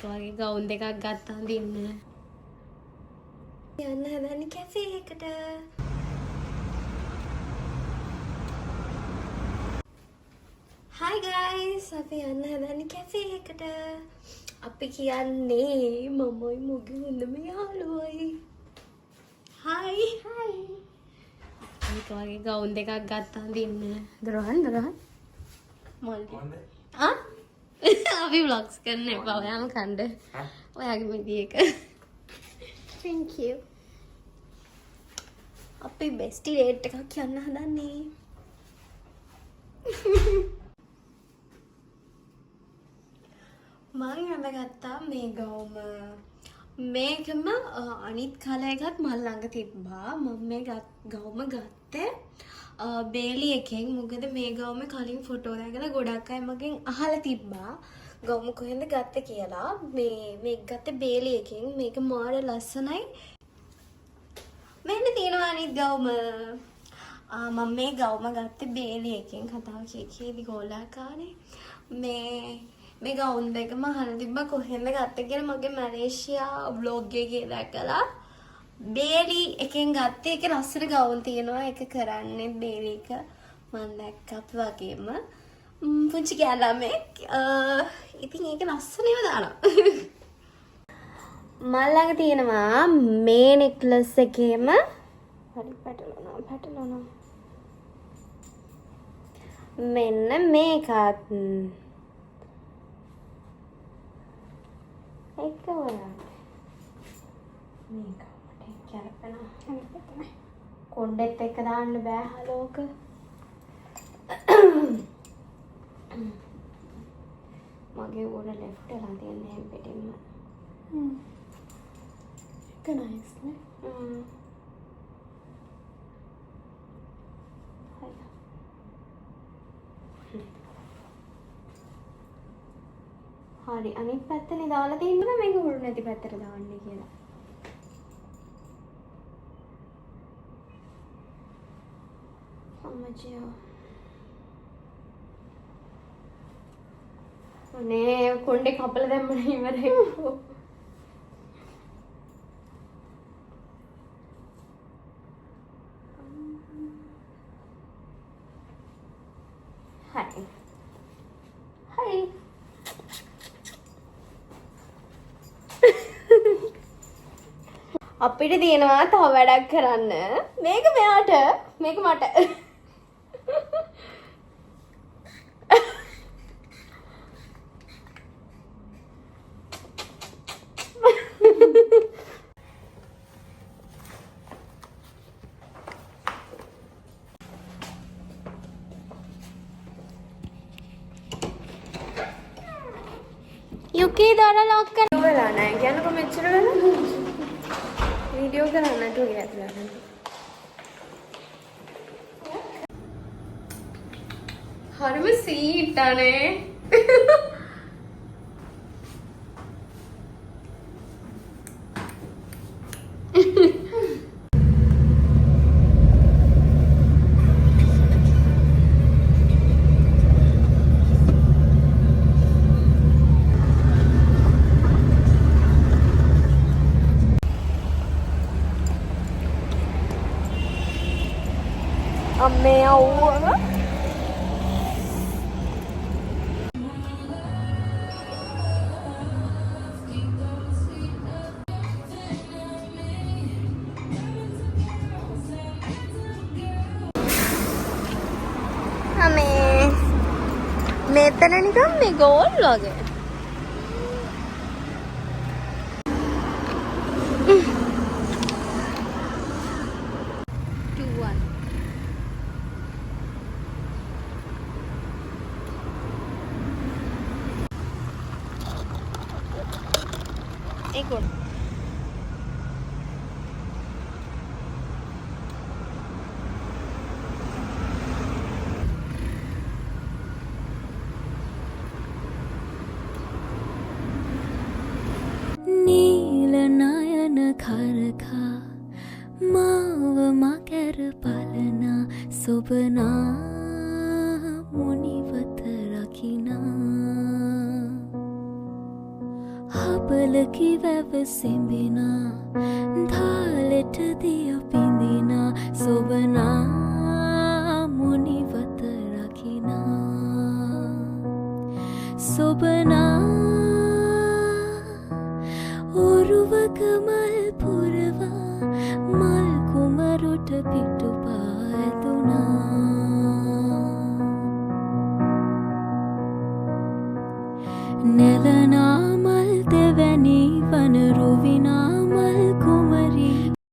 වගේ ගවුන් දෙකක් ගත්තා දින්න. යන්න හදන්නේ කැෆේ එකට. Hi guys, අපි යන්න හදන්නේ කැෆේ එකට. අපි කියන්නේ මමයි මුගේ හොඳම යාළුවයි. Hi. මේක වගේ ගවුන් දෙකක් ගත්තා දින්න. දරහන්. මොල්ලි. අපි vlogs කරන්න එපා. ඔයාම කන්න. ඔයාගේ මිදි එක. Thank you. අපි bestie date එකක් යන්න හදන්නේ. මං අඳගත්තා මේ ගවුම. මේකම අනිත් කලර් එකත් මල් ළඟ තිබ්බා. මම මේ ගවුම ගත්තේ බේලි එකෙන්. මොකද මේ ගවුම කලින් ෆොටෝ දැකලා ගොඩක් අය මගෙන් අහලා තිබ්බා ගවුම කොහෙන්ද ගත්තේ කියලා. මේක ගත්තේ බේලි එකෙන්. මේක මාර ලස්සනයි. මෙන්න තියෙනවා අනිත් ගවුම. මම මේ ගවුම ගත්තේ බේලි එකෙන්. කතාව කීකේදි ගෝලාකානේ. මේ ගවුන් දෙකම අහලා තිබ්බා කොහෙන්ද ගත්තේ කියලා. මගේ මැලේසියා vlog එකේ දැකලා බේලි එකෙන් ගත්තේ. ඒකේ ලස්සන ගවුන් තියෙනවා. ඒක කරන්නේ බේලි එක මම දැක්කත් වගේම පුංචි කැලමෙක්. ඉතින් ඒක ලස්සනව දානවා. මල් ළඟ තියෙනවා මේ නෙක්ලස් එකේම හරි පැටලුණා. මෙන්න මේකත් එක වරක් මේක මට කැරපෙනවා. කොණ්ඩෙත් එක්ක දාන්න බෑ හලෝක. මගේ උඩ ලෙෆ්ට් එකලා තියෙන හැම පිටින්ම. ඒක නයිස් නේ. හරි අනිත් පැත්තනේ දාලා තින්නවා. මේක උඩු නැති පැත්තට දාන්නේ කියලා. අම්මචියා අනේ කොණ්ඩේ කපලා දැම්මම ඉවරයි. හරි අපිට තියෙනවා තව වැඩක් කරන්න. මේක මෙයාට, මේක මට. යුකී දොර ලොක් කරලා වෙලා නැහැ. කියන්නකො මෙච්චර වෙලා. वीडियो कराना तो गया था. हर में सीट आने අම්මේ අවුව අම්මේ මෙතන නිකන් මේ ගෝල් වගේ. एक और नील नयन खरखा माव मकर पालना सुबना मुनिवत रखिना කලකි වැව සිඹිනා ධාලෙට දී